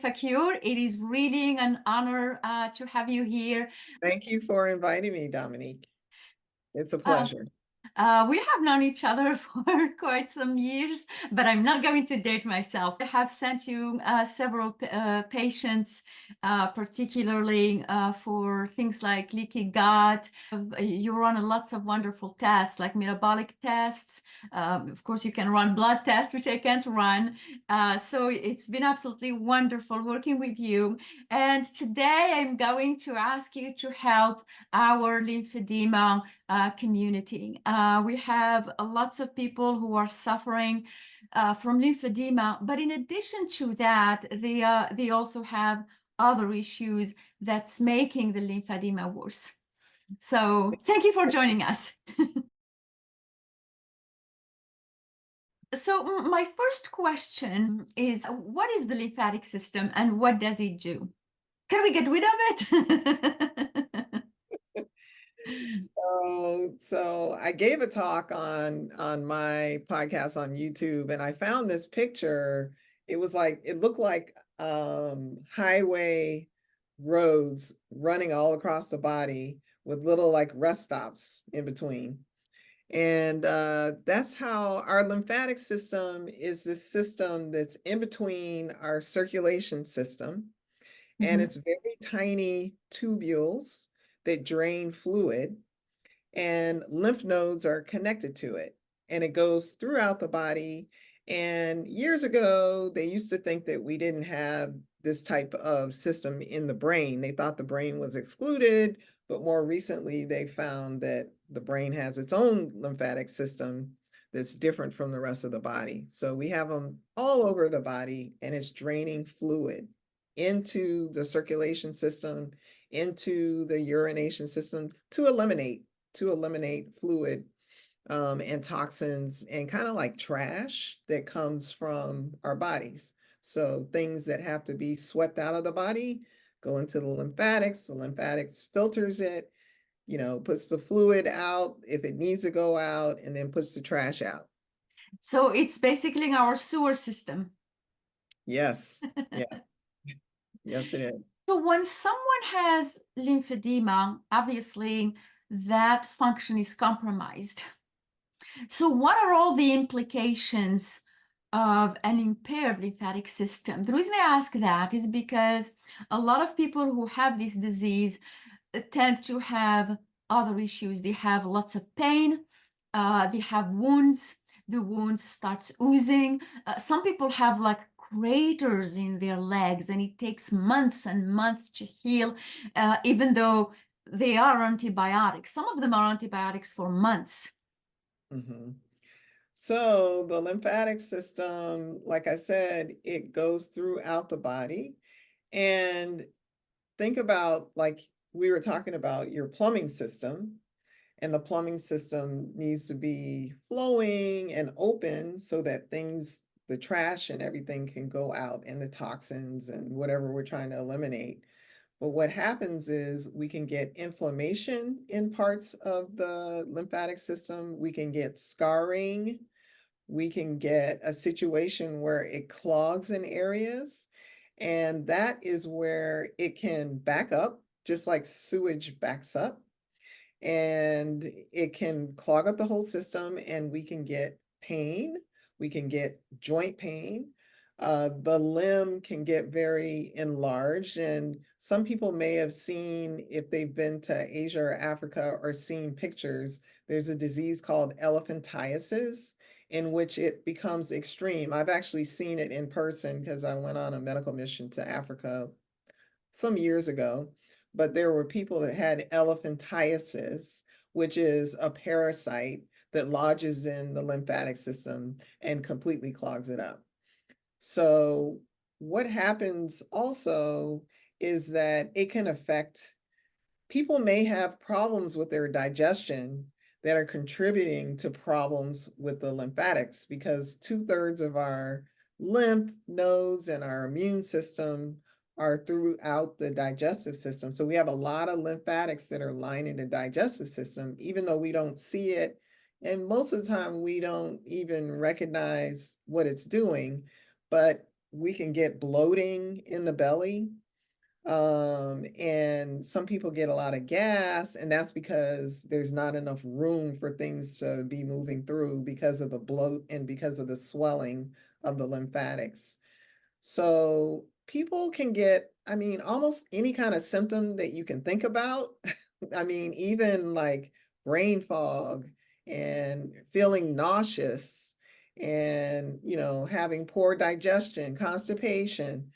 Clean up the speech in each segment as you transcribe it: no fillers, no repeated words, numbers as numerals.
Fakir. It is really an honor to have you here. Thank you for inviting me, Dominique. It's a Uh, pleasure. we have known each other for quite some years, but I'm not going to date myself. I have sent you several patients, particularly for things like leaky gut. You run lots of wonderful tests, like metabolic tests. Of course, you can run blood tests, which I can't run. So it's been absolutely wonderful working with you. And today I'm going to ask you to help our lymphedema community. We have lots of people who are suffering from lymphedema, but in addition to that, they also have other issues that's making the lymphedema worse. So thank you for joining us. So my first question is, what is the lymphatic system and what does it do? Can we get rid of it? So I gave a talk on my podcast on YouTube, and I found this picture. It looked like highway roads running all across the body with little like rest stops in between. And that's how our lymphatic system is this system that's in between our circulation system. And it's very tiny tubules that drain fluid, and lymph nodes are connected to it. And it goes throughout the body. And years ago, they used to think that we didn't have this type of system in the brain. They thought the brain was excluded, but more recently, they found that the brain has its own lymphatic system that's different from the rest of the body. So we have them all over the body, and it's draining fluid into the circulation system, into the urination system to eliminate fluid and toxins and kind of like trash that comes from our bodies. So things that have to be swept out of the body go into the lymphatics filters it, puts the fluid out if it needs to go out, and then puts the trash out. So it's basically our sewer system. Yes, yes, yes, it is. So when someone has lymphedema, obviously that function is compromised. So what are all the implications of an impaired lymphatic system? The reason I ask that is because a lot of people who have this disease tend to have other issues. They have lots of pain, they have wounds, the wound starts oozing. Some people have like craters in their legs, and it takes months and months to heal, even though they are antibiotics. Some of them are antibiotics for months. Mhm. So the lymphatic system, like I said, it goes throughout the body. And think about, like we were talking about, your plumbing system. And the plumbing system needs to be flowing and open so that the trash and everything can go out, and the toxins and whatever we're trying to eliminate. But what happens is we can get inflammation in parts of the lymphatic system. We can get scarring. We can get a situation where it clogs in areas. And that is where it can back up, just like sewage backs up, and it can clog up the whole system, and we can get pain. We can get joint pain. The limb can get very enlarged, and some people may have seen, if they've been to Asia or Africa or seen pictures, there's a disease called elephantiasis in which it becomes extreme. I've actually seen it in person because I went on a medical mission to Africa some years ago, but there were people that had elephantiasis, which is a parasite that lodges in the lymphatic system and completely clogs it up. So what happens also is that it can affect, people may have problems with their digestion that are contributing to problems with the lymphatics, because 2/3 of our lymph nodes and our immune system are throughout the digestive system. So we have a lot of lymphatics that are lining the digestive system, even though we don't see it. And most of the time we don't even recognize what it's doing, but we can get bloating in the belly. And some people get a lot of gas, and that's because there's not enough room for things to be moving through because of the bloat and because of the swelling of the lymphatics. So people can get, I mean, almost any kind of symptom that you can think about. I mean, even like brain fog and feeling nauseous and, having poor digestion, constipation,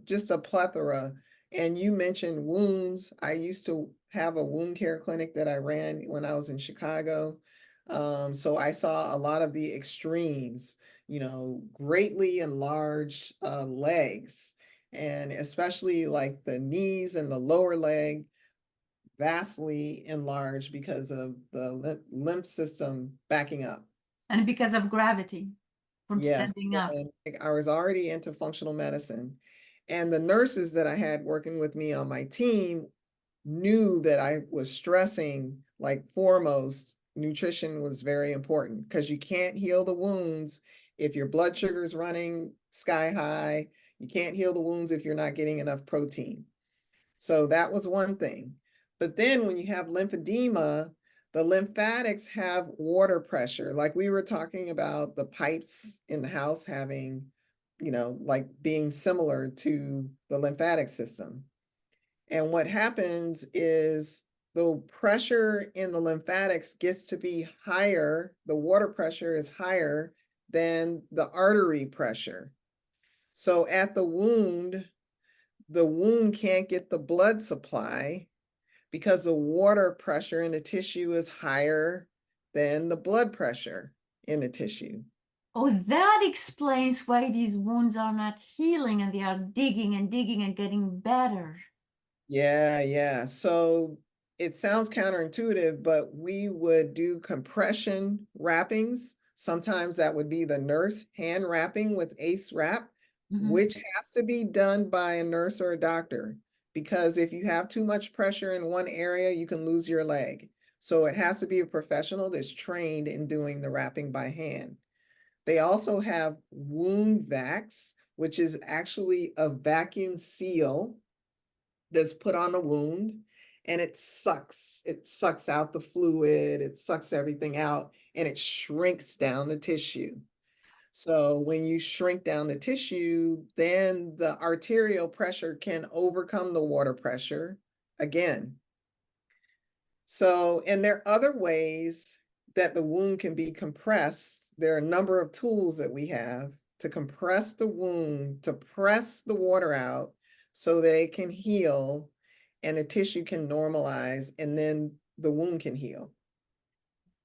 just a plethora. And you mentioned wounds. I used to have a wound care clinic that I ran when I was in Chicago. So I saw a lot of the extremes, greatly enlarged legs, and especially like the knees and the lower leg, vastly enlarged because of the lymph system backing up. And because of gravity from Yes, standing up. and like, I was already into functional medicine, and the nurses that I had working with me on my team knew that I was stressing, like, foremost, nutrition was very important because you can't heal the wounds if your blood sugar is running sky high. You can't heal the wounds if you're not getting enough protein. So that was one thing. But then when you have lymphedema, the lymphatics have water pressure. Like we were talking about the pipes in the house having, like being similar to the lymphatic system. And what happens is the pressure in the lymphatics gets to be higher, the water pressure is higher than the artery pressure. So at the wound can't get the blood supply because the water pressure in the tissue is higher than the blood pressure in the tissue. Oh, that explains why these wounds are not healing and they are digging and digging and getting better. Yeah, yeah. So it sounds counterintuitive, but we would do compression wrappings. Sometimes that would be the nurse hand wrapping with ACE wrap, which has to be done by a nurse or a doctor, because if you have too much pressure in one area, you can lose your leg. So it has to be a professional that's trained in doing the wrapping by hand. They also have wound vacs, which is actually a vacuum seal that's put on the wound, and it sucks out the fluid, it sucks everything out, and it shrinks down the tissue. So when you shrink down the tissue, then the arterial pressure can overcome the water pressure again. So, and there are other ways that the wound can be compressed. There are a number of tools that we have to compress the wound, to press the water out so that it can heal and the tissue can normalize, and then the wound can heal.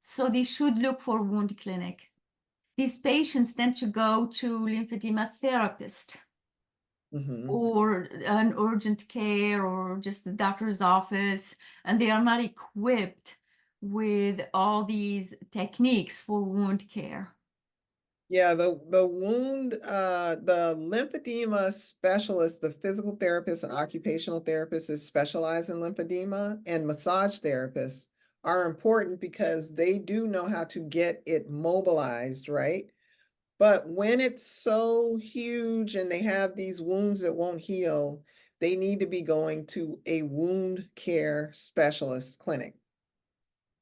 So they should look for wound clinic. These patients tend to go to lymphedema therapist or an urgent care or just the doctor's office, and they are not equipped with all these techniques for wound care. Yeah, the lymphedema specialist, the physical therapist and occupational therapist is specialized in lymphedema, and massage therapists are important because they do know how to get it mobilized, right? But when it's so huge and they have these wounds that won't heal, they need to be going to a wound care specialist clinic,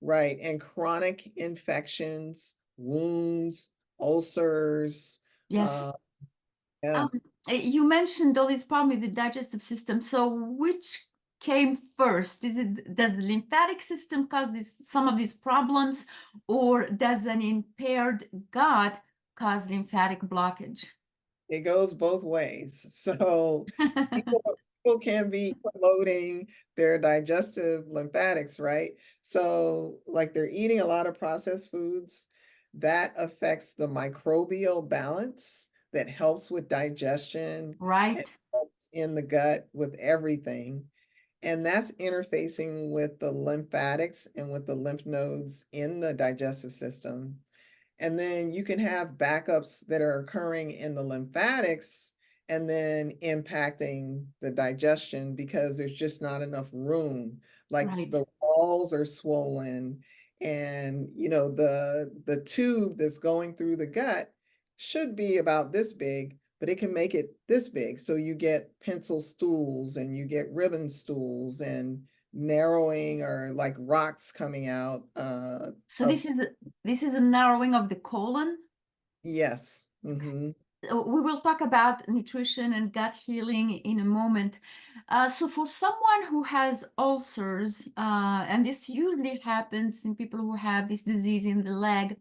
right? And chronic infections, wounds, ulcers. Yes. Yeah, You mentioned all these problems with the digestive system. So which came first? Does the lymphatic system cause some of these problems, or does an impaired gut cause lymphatic blockage? it goes both ways. So people, people can be loading their digestive lymphatics, right? So like they're eating a lot of processed foods. That affects the microbial balance that helps with digestion and Right, helps in the gut with everything. And that's interfacing with the lymphatics and with the lymph nodes in the digestive system. And then you can have backups that are occurring in the lymphatics and then impacting the digestion because there's just not enough room. Like right. the walls are swollen, and the tube that's going through the gut should be about this big, but it can make it this big. So you get pencil stools and you get ribbon stools and narrowing or like rocks coming out So of, this is a narrowing of the colon. yes. Mm-hmm. We will talk about nutrition and gut healing in a moment. So for someone who has ulcers, and this usually happens in people who have this disease in the leg,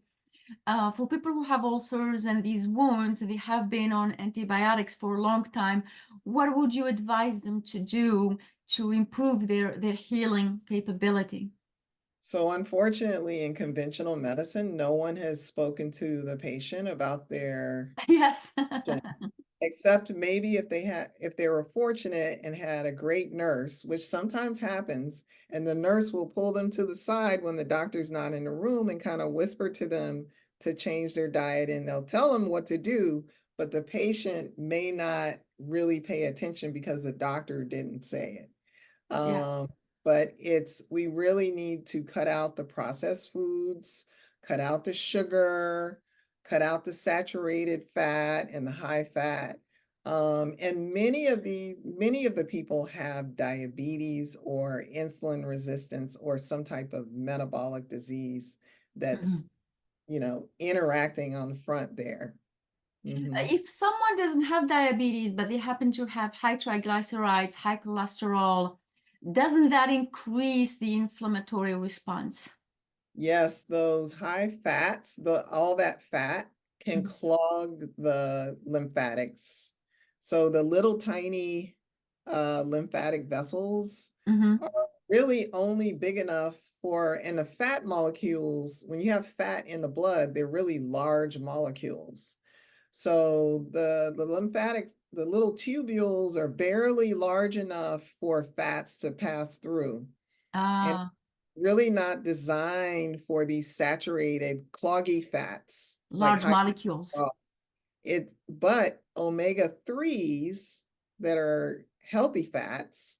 for people who have ulcers and these wounds, they have been on antibiotics for a long time, what would you advise them to do to improve their healing capability? So unfortunately, in conventional medicine, no one has spoken to the patient about their, Yes. except maybe if they were fortunate and had a great nurse, which sometimes happens, and the nurse will pull them to the side when the doctor's not in the room and kind of whisper to them to change their diet, and they'll tell them what to do, but the patient may not really pay attention because the doctor didn't say it. Yeah. But we really need to cut out the processed foods, cut out the sugar, cut out the saturated fat and the high fat. And many of the people have diabetes or insulin resistance or some type of metabolic disease that's, Mhm. interacting on the front there. Mhm. If someone doesn't have diabetes, but they happen to have high triglycerides, high cholesterol, doesn't that increase the inflammatory response? Yes, those high fats, all that fat can Mhm. clog the lymphatics. So the little tiny lymphatic vessels Mhm. are really only big enough and the fat molecules, when you have fat in the blood, they're really large molecules. So the little tubules are barely large enough for fats to pass through. And Ah, really not designed for these saturated cloggy fats like large high molecules. but omega-3s that are healthy fats,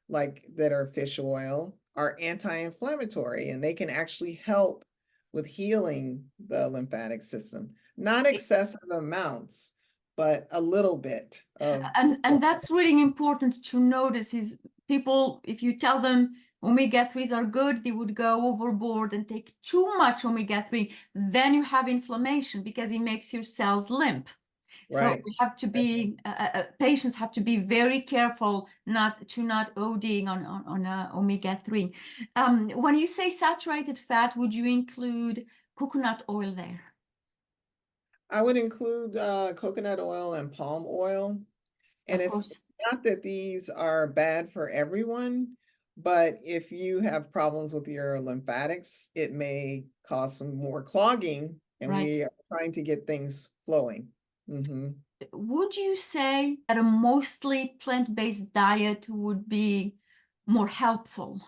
like that are fish oil, are anti-inflammatory, and they can actually help with healing the lymphatic system. Not excessive amounts, but a little bit of. And that's really important to notice is people, if you tell them omega-3s are good, they would go overboard and take too much omega-3. Then you have inflammation because it makes your cells limp. So Right. we have to be patients have to be very careful not ODing on omega-3. When you say saturated fat, would you include coconut oil there? I would include coconut oil and palm oil. And Of it's course, not that these are bad for everyone, but if you have problems with your lymphatics, it may cause some more clogging, and right. we are trying to get things flowing. Mhm. Would you say that a mostly plant-based diet would be more helpful?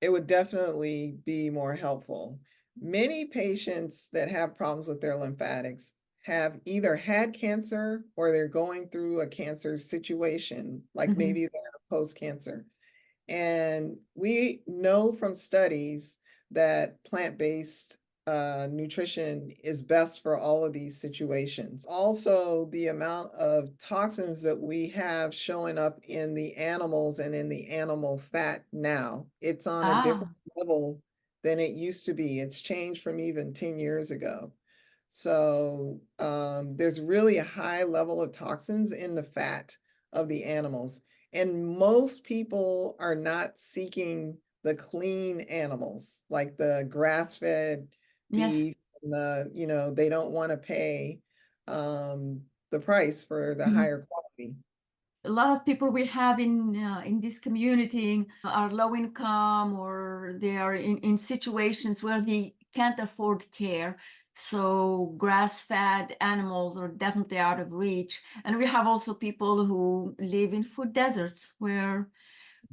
It would definitely be more helpful. Many patients that have problems with their lymphatics have either had cancer or they're going through a cancer situation, like Mhm. maybe they're post-cancer. And we know from studies that plant-based nutrition is best for all of these situations. Also, the amount of toxins that we have showing up in the animals and in the animal fat now, it's on a different Ah, level than it used to be. It's changed from even 10 years ago. So there's really a high level of toxins in the fat of the animals. And most people are not seeking the clean animals, like the grass-fed yes. beef, and they don't want to pay the price for the Mhm. higher quality. A lot of people we have in this community are low income or they are in situations where they can't afford care. So grass-fed animals are definitely out of reach. And we have also people who live in food deserts where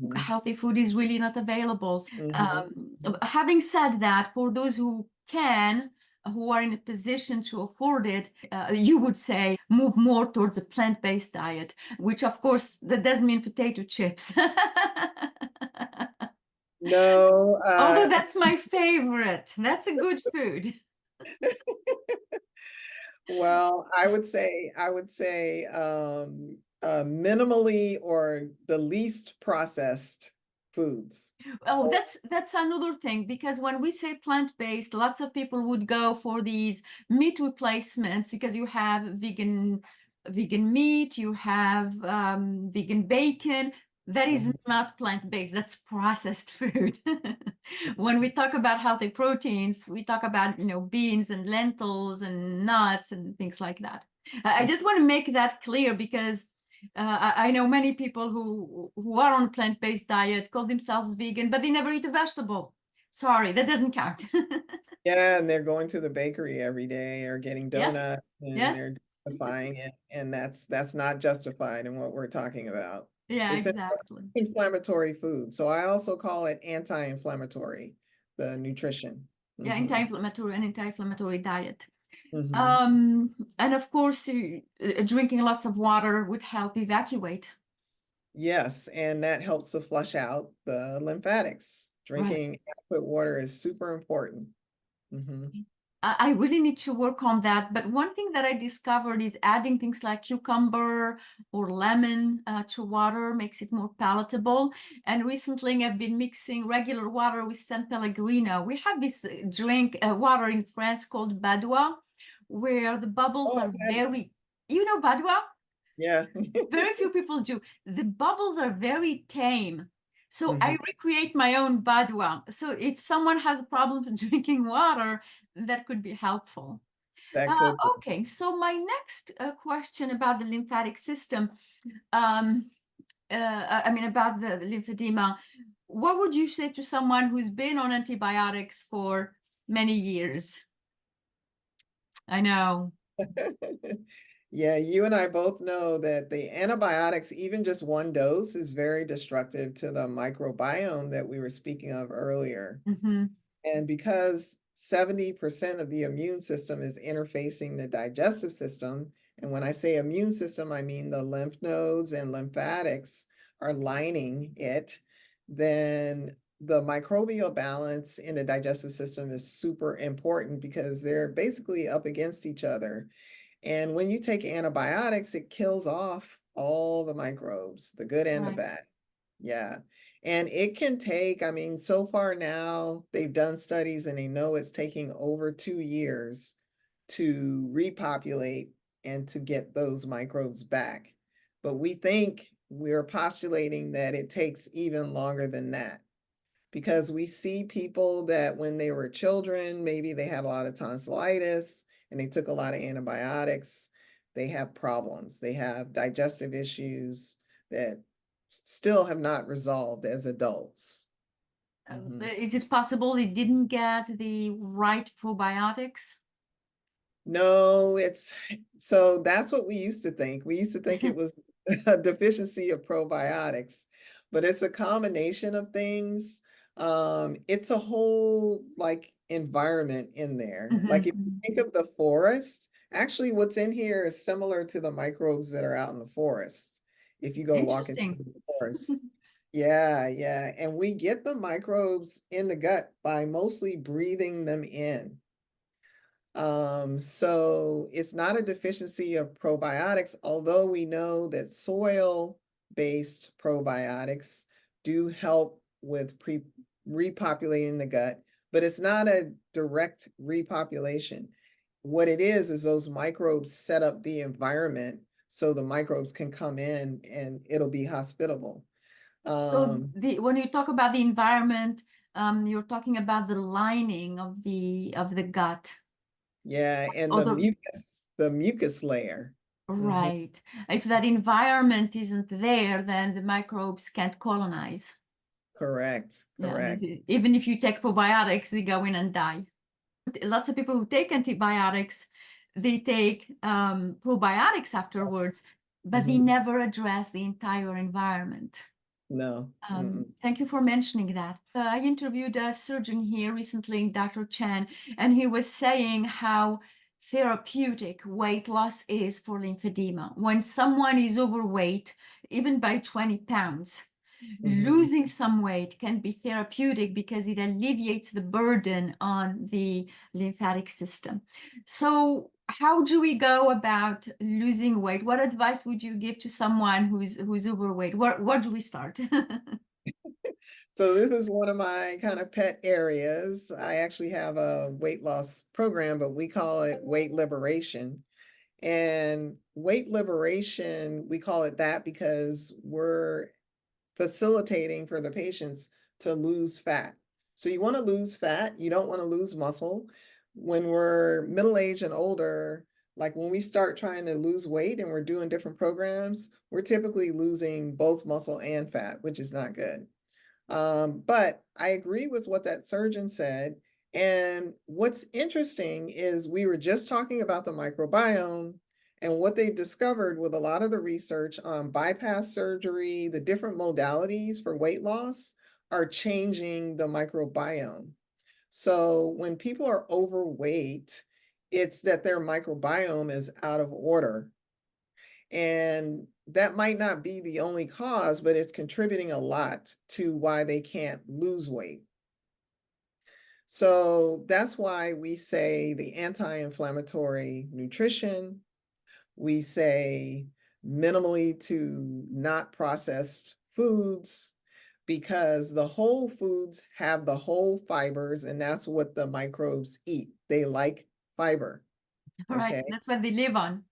Mhm. healthy food is really not available. Mhm. Having said that, for those who can, who are in a position to afford it, you would say move more towards a plant-based diet, which of course that doesn't mean potato chips. No, Although that's my favorite. That's a good food. Well, I would say, minimally or the least processed foods. Oh, that's another thing, because when we say plant-based, lots of people would go for these meat replacements, because you have vegan meat, you have vegan bacon. That is Mhm. not plant-based, that's processed food. When we talk about healthy proteins, we talk about, beans and lentils and nuts and things like that. I just want to make that clear, because I know many people who are on a plant-based diet, call themselves vegan, but they never eat a vegetable. Sorry, that doesn't count. Yeah, and they're going to the bakery every day or getting Yes, donuts and yes, they're justifying it, and that's not justified in what we're talking about. yeah, It's an exactly. inflammatory food, so I also call it anti-inflammatory, the nutrition. Yeah, Mhm, anti-inflammatory diet. mhm. And of course, drinking lots of water would help evacuate. Yes, and that helps to flush out the lymphatics. Right. Drinking adequate water is super important. Mhm. I really need to work on that. But one thing that I discovered is adding things like cucumber or lemon to water makes it more palatable. And recently I've been mixing regular water with San Pellegrino. We have this drink, water in France called Badois, where the bubbles Oh, are I've had it. very, Badois? Yeah. Very few people do. The bubbles are very tame. So I Mhm. recreate my own Badois. So if someone has problems drinking water, that could be helpful. That could be. Okay, so my next question about the lymphatic system, um, about the lymphedema, what would you say to someone who's been on antibiotics for many years? I know. Yeah, you and I both know that the antibiotics, even just one dose, is very destructive to the microbiome that we were speaking of earlier. Hmm. And because 70% of the immune system is interfacing the digestive system, and when I say immune system, I mean the lymph nodes and lymphatics are lining it, then the microbial balance in the digestive system is super important because they're basically up against each other. And when you take antibiotics, it kills off all the microbes, the good and the Right. bad. Yeah. And it can take, I mean, so far now, they've done studies and they know it's taking over 2 years to repopulate and to get those microbes back. But we think we're postulating that it takes even longer than that because we see people that when they were children, maybe they had a lot of tonsillitis and they took a lot of antibiotics. They have problems. They have digestive issues that still have not resolved as adults. Mhm. Is it possible they didn't get the right probiotics? No, it's so that's what we used to think. We used to think it was a deficiency of probiotics, but it's a combination of things. It's a whole like environment in there. Like if you Mhm. think of the forest, actually what's in here is similar to the microbes that are out in the forest. If you go walking Interesting. through the forest. Yeah, yeah. And we get the microbes in the gut by mostly breathing them in. So it's not a deficiency of probiotics, although we know that soil-based probiotics do help with repopulating the gut, but it's not a direct repopulation. What it is those microbes set up the environment so the microbes can come in and it'll be hospitable. So Um, when you talk about the environment, you're talking about the lining of the gut. yeah, and Although, the mucus layer. Mhm. right, if that environment isn't there, then the microbes can't colonize. Correct, Yeah, correct. even if you take probiotics, they go in and die. Lots of people who take antibiotics, they take probiotics afterwards, but they Mhm. never address the entire environment. No. Mm-mm. Thank you for mentioning that. I interviewed a surgeon here recently, Dr. Chen, and he was saying how therapeutic weight loss is for lymphedema. When someone is overweight, even by 20 pounds, Mhm. Losing some weight can be therapeutic because it alleviates the burden on the lymphatic system. So, how do we go about losing weight? What advice would you give to someone who's overweight? Where do we start? So this is one of my kind of pet areas. I actually have a weight loss program, but we call it weight liberation. And weight liberation, we call it that because we're facilitating for the patients to lose fat. So you want to lose fat, you don't want to lose muscle. When we're middle-aged and older, like when we start trying to lose weight and we're doing different programs, we're typically losing both muscle and fat, which is not good. But I agree with what that surgeon said. And what's interesting is we were just talking about the microbiome and what they've discovered with a lot of the research on bypass surgery, the different modalities for weight loss are changing the microbiome. So when people are overweight, it's that their microbiome is out of order. And that might not be the only cause, but it's contributing a lot to why they can't lose weight. So that's why we say the anti-inflammatory nutrition, we say minimally to not processed foods, because the whole foods have the whole fibers, and that's what the microbes eat. They like fiber, Right, okay? that's what they live on.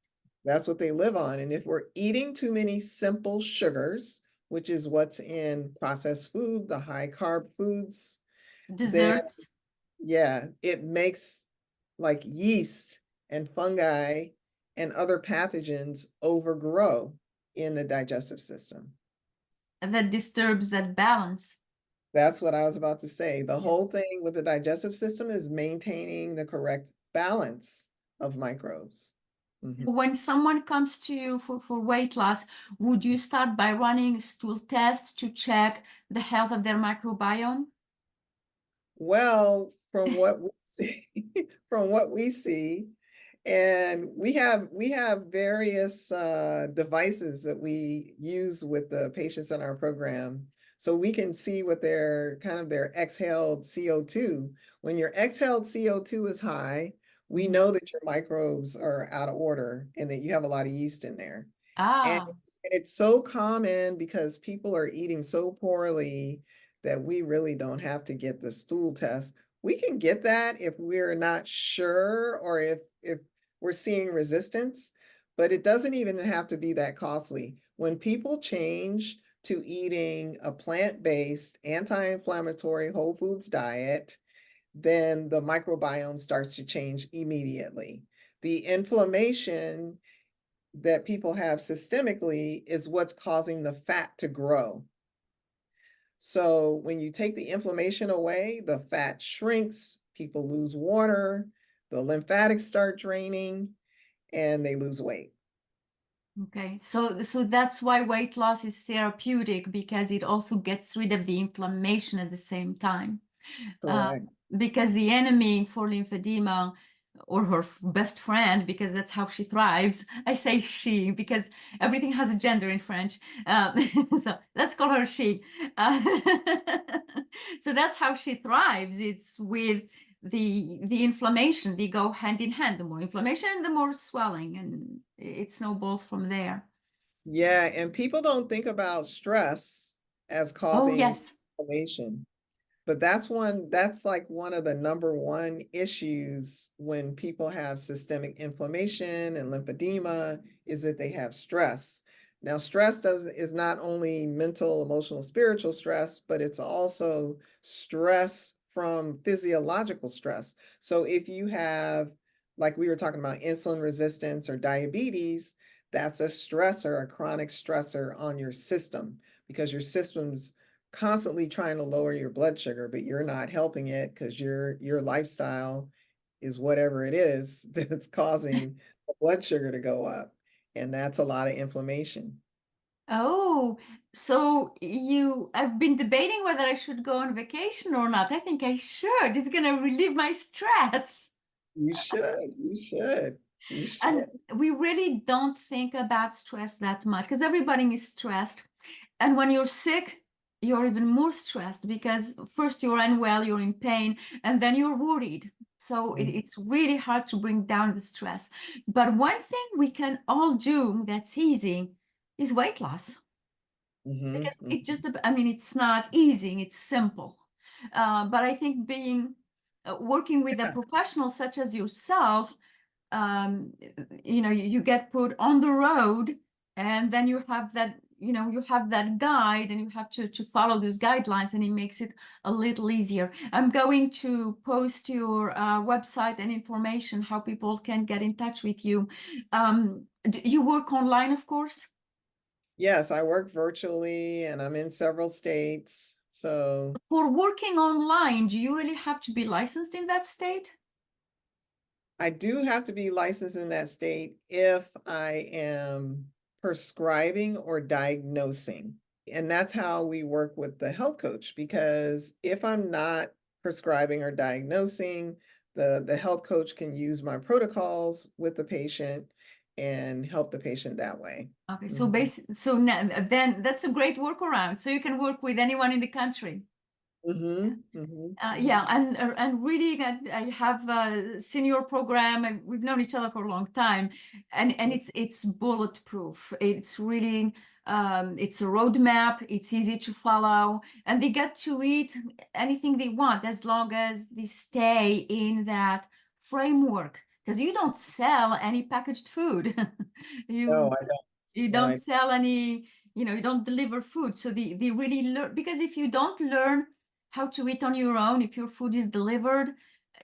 That's what they live on. And if we're eating too many simple sugars, which is what's in processed food, the high carb foods, then Desserts. yeah, it makes like yeast and fungi and other pathogens overgrow in the digestive system. That disturbs that balance. That's what I was about to say. The Yeah. whole thing with the digestive system is maintaining the correct balance of microbes. Mhm. When someone comes to you for weight loss, would you start by running stool tests to check the health of their microbiome? Well, from what we see, from what we see, and we have various devices that we use with the patients in our program, so we can see what their kind of their exhaled CO2. When your exhaled CO2 is high, we Mhm. know that your microbes are out of order and that you have a lot of yeast in there. And Ah, it's so common because people are eating so poorly that we really don't have to get the stool test. We can get that if we're not sure or if we're seeing resistance, but it doesn't even have to be that costly. When people change to eating a plant-based, anti-inflammatory whole foods diet, then the microbiome starts to change immediately. The inflammation that people have systemically is what's causing the fat to grow. So when you take the inflammation away, the fat shrinks, people lose water, the lymphatics start draining, and they lose weight. okay. So that's why weight loss is therapeutic because it also gets rid of the inflammation at the same time. Correct. Um, because the enemy for lymphedema or her best friend, because that's how she thrives. I say she because everything has a gender in French. So let's call her she. Uh, so that's how she thrives. It's with the inflammation. They go hand in hand. The more inflammation, the more swelling, and it snowballs from there. Yeah, and people don't think about stress as Oh, causing yes. inflammation. But that's like one of the number one issues when people have systemic inflammation and lymphedema is that they have stress. Now, stress is not only mental, emotional, spiritual stress, but it's also stress from physiological stress. So if you have, like we were talking about, insulin resistance or diabetes, that's a stressor, a chronic stressor on your system because your system's constantly trying to lower your blood sugar, but you're not helping it because your lifestyle is whatever it is that's causing the blood sugar to go up. And that's a lot of inflammation. Oh, so I've been debating whether I should go on vacation or not. I think I should. It's gonna relieve my stress. You should, you should, you And should. we really don't think about stress that much because everybody is stressed. And when you're sick, you're even more stressed because first you're unwell, you're in pain, and then you're worried. So it's really hard to bring down the stress. But one thing we can all do that's easy is weight loss. Because it just, I mean, it's not easy, it's simple. But I think working with a Yeah. professional such as yourself, you get put on the road, and then you have that guide, and you have to follow those guidelines, and it makes it a little easier. I'm going to post your website and information how people can get in touch with you. You work online, of course? Yes, I work virtually and I'm in several states. So For working online, do you really have to be licensed in that state? I do have to be licensed in that state if I am prescribing or diagnosing. And that's how we work with the health coach, because if I'm not prescribing or diagnosing, the health coach can use my protocols with the patient and help the patient that way. Okay, Mhm. then that's a great workaround. So you can work with anyone in the country. Mhm, mhm, Yeah, mhm. and really, I have a senior program, and we've known each other for a long time, and it's bulletproof. It's really it's a roadmap. It's easy to follow, and they get to eat anything they want as long as they stay in that framework. Because you don't sell any packaged food, No, you I don't. you No, don't sell any, you don't deliver food. So they really learn, because if you don't learn how to eat on your own, if your food is delivered,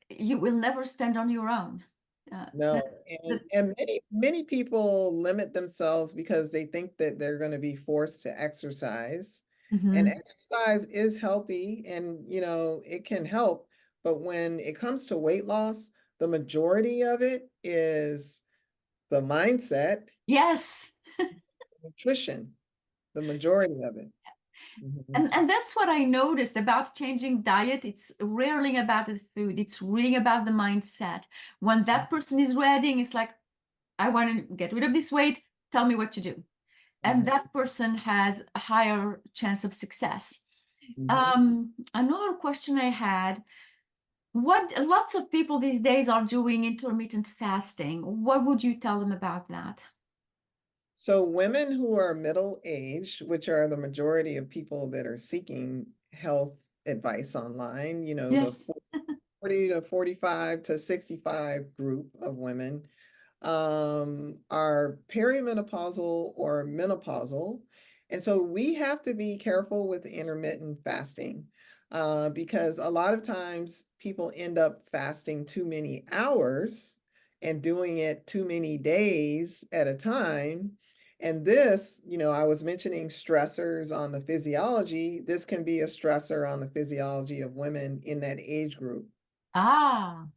you will never stand on your own. Uh, no. that, And that, many people limit themselves because they think that they're going to be forced to exercise. And Mhm. exercise is healthy and, it can help. But when it comes to weight loss, the majority of it is the mindset, Yes. nutrition, the majority of it. Mhm. And that's what I noticed about changing diet. It's rarely about the food. It's really about the mindset. When that person is ready, it's like, I want to get rid of this weight. Tell me what to do. And Mhm. that person has a higher chance of success. Mhm. Another question I had, what lots of people these days are doing intermittent fasting. What would you tell them about that? So women who are middle aged, which are the majority of people that are seeking health advice online, the Yes. 40 to 45 to 65 group of women are perimenopausal or menopausal. And so we have to be careful with intermittent fasting because a lot of times people end up fasting too many hours and doing it too many days at a time. And this, I was mentioning stressors on the physiology. This can be a stressor on the physiology of women in that age group. Ah,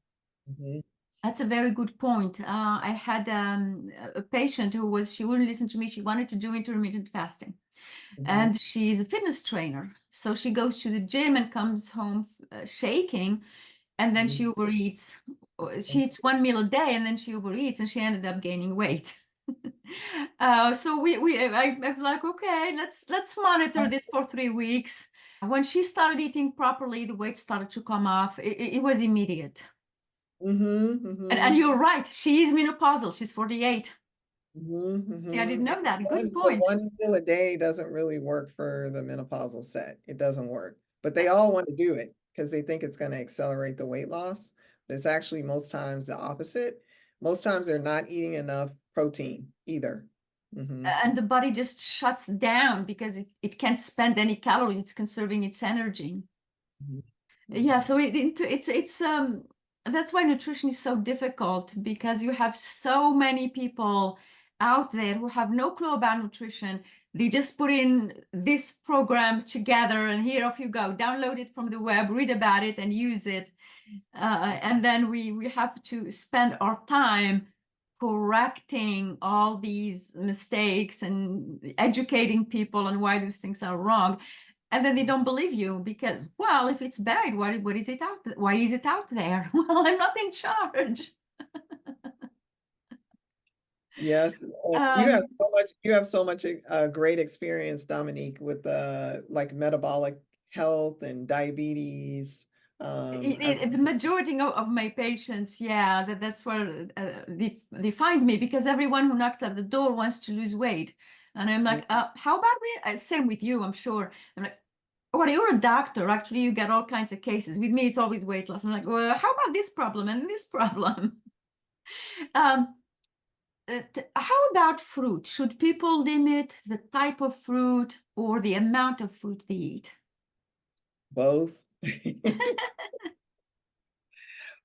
Mhm, that's a very good point. I had a patient she wouldn't listen to me. She wanted to do intermittent fasting. mhm, And she's a fitness trainer. So she goes to the gym and comes home shaking, and then she mhm, overeats. mhm. She eats one meal a day, and then she overeats, and she ended up gaining weight. So I'm like, okay, let's monitor this for 3 weeks. When she started eating properly, the weight started to come off. It was immediate. Mhm, And mhm, you're right, she is menopausal. She's 48. mhm, Yeah, I mhm. didn't know that. Good The point. one meal a day doesn't really work for the menopausal set. It doesn't work. But they all want to do it because they think it's going to accelerate the weight loss. But it's actually most times the opposite. Most times they're not eating enough protein either. Hmm. And the body just shuts down because it can't spend any calories. It's conserving its energy. Yeah, so it's that's why nutrition is so difficult, because you have so many people out there who have no clue about nutrition. They just put in this program together, and here off you go. Download it from the web, read about it, and use it. And then we have to spend our time correcting all these mistakes and educating people on why those things are wrong. And then they don't believe you because, well, if it's bad, what is it out? Why is it out there? Well, I'm not in charge. Yes, Um, you have so much great experience, Dominique, with like metabolic health and diabetes. I've the majority of my patients, yeah, that's where they find me, because everyone who knocks at the door wants to lose weight. And I'm like, how about we, same with you, I'm sure. I'm like, well, you're a doctor. Actually, you get all kinds of cases. With me, it's always weight loss. I'm like, well, how about this problem and this problem? Um, how about fruit? Should people limit the type of fruit or the amount of fruit they eat? both.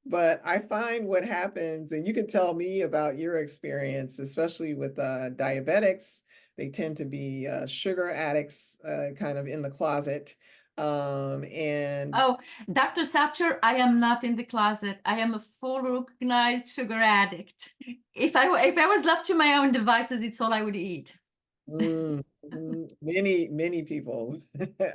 But I find what happens, and you can tell me about your experience, especially with diabetics. They tend to be sugar addicts, kind of in the closet. And Oh, Dr. Satcher, I am not in the closet. I am a full recognized sugar addict. If I was left to my own devices, it's all I would eat. Many people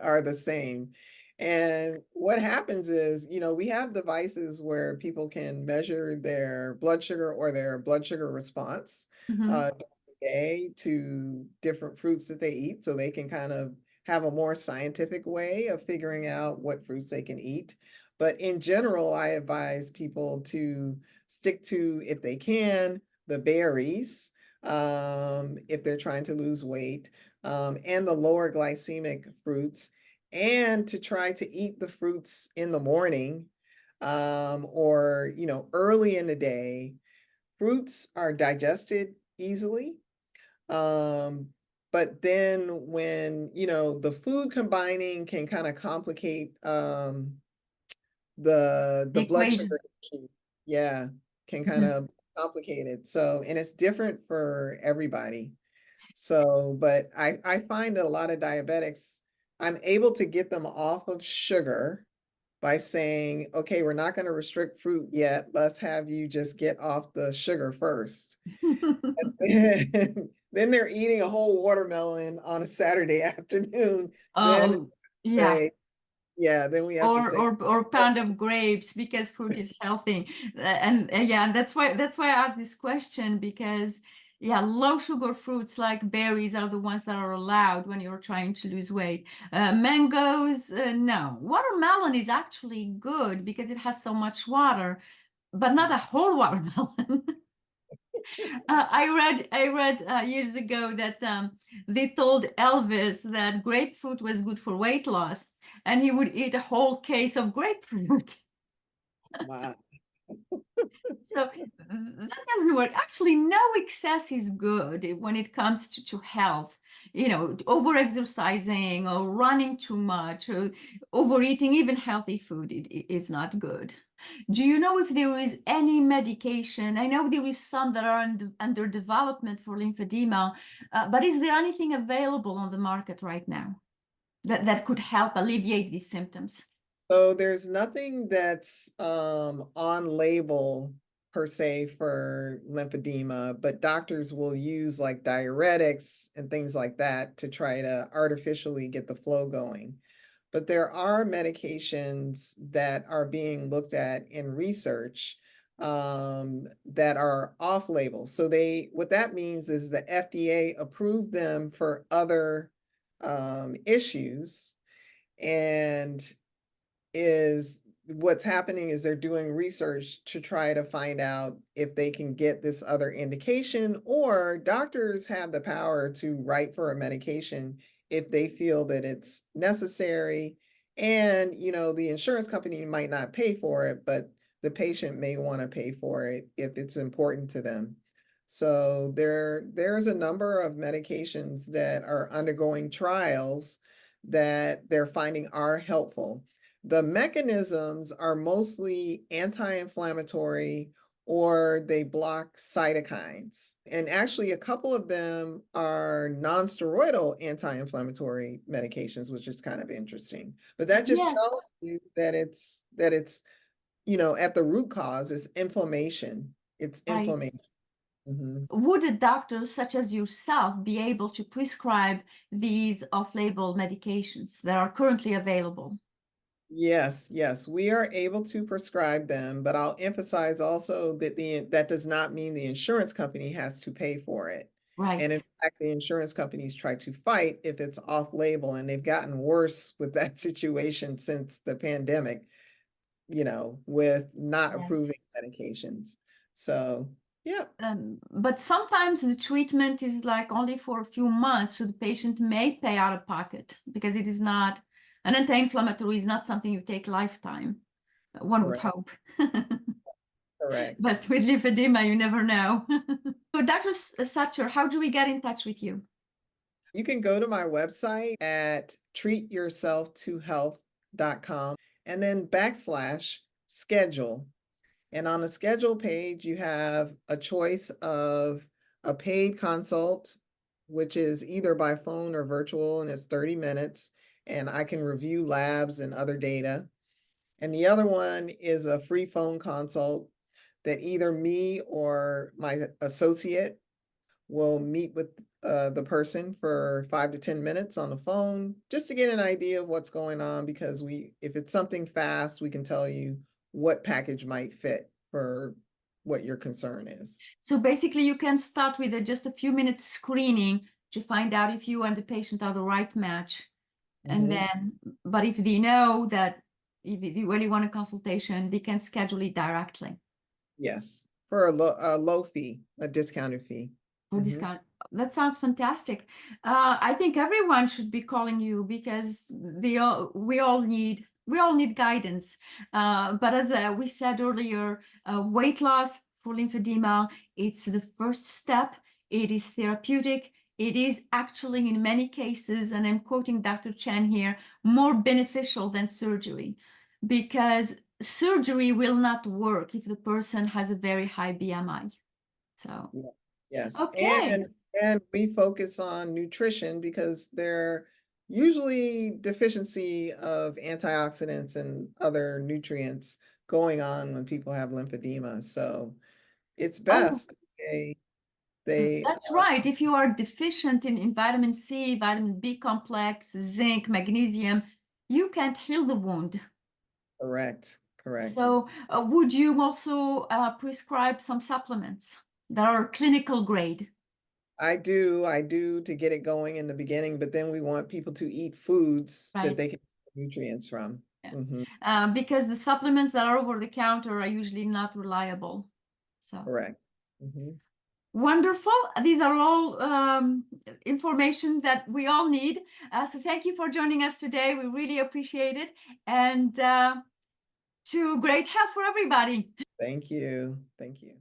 are the same. And what happens is, we have devices where people can measure their blood sugar or their blood sugar response Mhm. during the day to different fruits that they eat, so they can kind of have a more scientific way of figuring out what fruits they can eat. But in general, I advise people to stick to, if they can, the berries, if they're trying to lose weight, and the lower glycemic fruits, and to try to eat the fruits in the morning, or, early in the day. Fruits are digested easily. Um, but then when, the food combining can kind of complicate The the blood sugar equation. issue. Yeah, can kind Mhm. of complicate it. So, and it's different for everybody. So, but I find that a lot of diabetics, I'm able to get them off of sugar by saying, okay, we're not going to restrict fruit yet. Let's have you just get off the sugar first. And then they're eating a whole watermelon on a Saturday afternoon. Then Oh, yeah. say, yeah, then we have to Or say, or pound of grapes, because fruit is healthy. And yeah, and that's why I asked this question, because yeah, low sugar fruits like berries are the ones that are allowed when you're trying to lose weight. Mangoes, no. Watermelon is actually good because it has so much water, but not a whole watermelon. I read years ago that they told Elvis that grapefruit was good for weight loss, and he would eat a whole case of grapefruit. wow. So that doesn't work. Actually, no excess is good when it comes to health. Over exercising or running too much or overeating, even healthy food, it is not good. Do you know if there is any medication? I know there is some that are under development for lymphedema, but is there anything available on the market right now that could help alleviate these symptoms? So there's nothing that's on label per se for lymphedema, but doctors will use like diuretics and things like that to try to artificially get the flow going. But there are medications that are being looked at in research, that are off label. So what that means is the FDA approved them for other issues, and is what's happening is they're doing research to try to find out if they can get this other indication, or doctors have the power to write for a medication if they feel that it's necessary. And, the insurance company might not pay for it, but the patient may want to pay for it if it's important to them. So there's a number of medications that are undergoing trials that they're finding are helpful. The mechanisms are mostly anti-inflammatory, or they block cytokines. And actually, a couple of them are non-steroidal anti-inflammatory medications, which is kind of interesting. But that just Yes. tells you that it's at the root cause is inflammation. It's Right. inflammation. Mhm. Would a doctor such as yourself be able to prescribe these off-label medications that are currently available? Yes, yes, we are able to prescribe them, but I'll emphasize also that that does not mean the insurance company has to pay for it. And in Right. fact, the insurance companies try to fight if it's off label, and they've gotten worse with that situation since the pandemic, with not Yeah. approving medications. So, yeah, But sometimes the treatment is like only for a few months, so the patient may pay out of pocket because it is not an anti-inflammatory is not something you take lifetime. One would correct, hope. correct. But with lymphedema, you never know. So, Dr. Satcher, how do we get in touch with you? You can go to my website at treatyourself2health.com and then /schedule. And on the schedule page, you have a choice of a paid consult, which is either by phone or virtual, and it's 30 minutes. And I can review labs and other data. And the other one is a free phone consult that either me or my associate will meet with the person for 5 to 10 minutes on the phone just to get an idea of what's going on, because if it's something fast, we can tell you what package might fit for what your concern is. So basically, you can start with just a few minutes screening to find out if you and the patient are the right match. And Mhm. then, but if they know that if they really want a consultation, they can schedule it directly Yes, for a low fee, a discounted fee. for Mhm. discount. That sounds fantastic. I think everyone should be calling you because we all need guidance. But as we said earlier, weight loss for lymphedema, it's the first step. It is therapeutic. It is actually, in many cases, and I'm quoting Dr. Chen here, more beneficial than surgery, because surgery will not work if the person has a very high BMI. So, Yeah. Yes, okay. and we focus on nutrition because they're usually deficiency of antioxidants and other nutrients going on when people have lymphedema. So it's Oh, best they that's right. If you are deficient in vitamin C, vitamin B complex, zinc, magnesium, you can't heal the wound. correct, correct. So, would you also prescribe some supplements that are clinical grade? I do to get it going in the beginning, but then we want people to eat foods that Right. they can get nutrients from. Yeah. Mhm. Because the supplements that are over the counter are usually not reliable. So. Correct. Mhm. Wonderful. These are all information that we all need. So thank you for joining us today. We really appreciate it. And to great health for everybody. Thank you. Thank you.